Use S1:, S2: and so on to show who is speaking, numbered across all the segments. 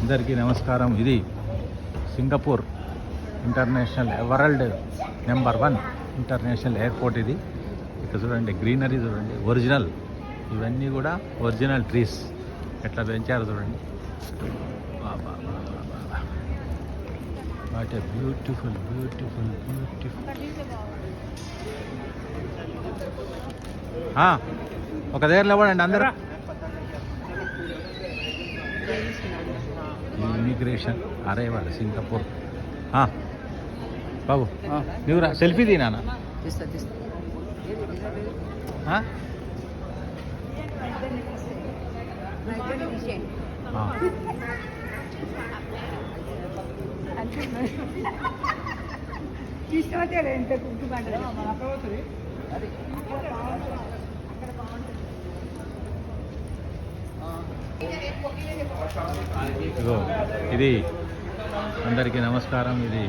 S1: అందరికీ నమస్కారం. ఇది Singapore international world number 1 international airport. ఇది ఇక్కడ చూడండి, గ్రీనరీ చూడండి, ఒరిజినల్. ఇవన్నీ కూడా ఒరిజినల్ ట్రీస్ ఎట్లా పెంచారు చూడండి. What a beautiful beautiful beautiful. ఒక దగ్గరలో పడండి అందరూ. Immigration arrival Singapore. బాబు నువ్వురా, సెల్ఫీ తీనా? ఇగో ఇది అందరికీ నమస్కారం. ఇది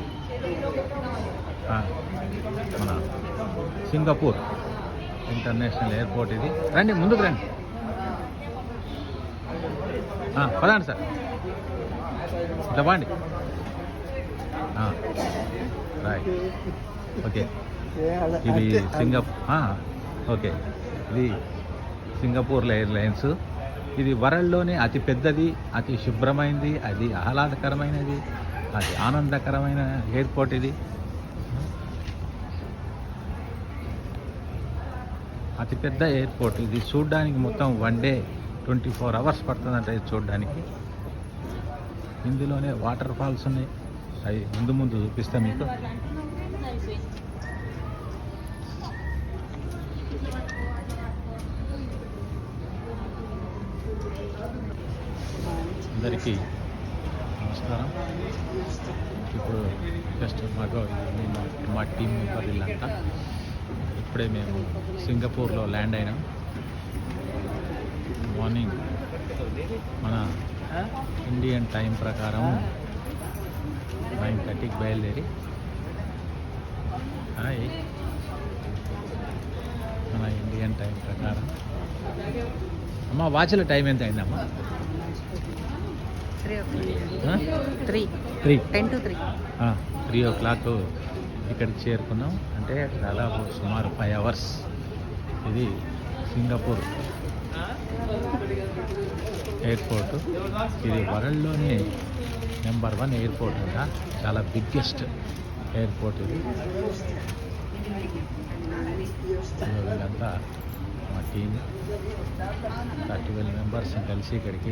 S1: మన సింగపూర్ ఇంటర్నేషనల్ ఎయిర్పోర్ట్. ఇది రండి, ముందుకు రండి. పదండి సార్, ఇట్లా బాండి. Right, okay. ఇది ఓకే, ఇది సింగపూర్ ఎయిర్లైన్స్. ఇది వరల్డ్లోనే అతి పెద్దది, అతి శుభ్రమైనది, అది ఆహ్లాదకరమైనది, అది ఆనందకరమైన ఎయిర్పోర్ట్. ఇది అతిపెద్ద ఎయిర్పోర్ట్. ఇది చూడడానికి మొత్తం 1 డే 24 అవర్స్ పడుతుందంట ఇది చూడడానికి. ఇందులోనే వాటర్ ఫాల్స్ ఉన్నాయి, అవి ముందు ముందు చూపిస్తా మీకు. అందరికీ నమస్కారం. ఇప్పుడు జస్ట్ మా టీం మెంబర్ వీళ్ళంతా ఇప్పుడే మేము సింగపూర్లో ల్యాండ్ అయినాం. మార్నింగ్ మన ఇండియన్ టైం ప్రకారం 9:30కి బయలుదేరి మన ఇండియన్ టైం ప్రకారం. అమ్మ వాచ్లో టైం ఎంత అయిందమ్మా? 3 o'clock ఇక్కడికి చేరుకున్నాం. అంటే దాదాపు సుమారు 5 అవర్స్. ఇది సింగపూర్ ఎయిర్పోర్టు. ఇది వరల్డ్లోనే నెంబర్ 1 ఎయిర్పోర్ట్ అంట. చాలా బిగ్గెస్ట్ ఎయిర్పోర్ట్ ఇది. వీళ్ళంతా మా టీం 12 మెంబర్స్ కలిసి ఇక్కడికి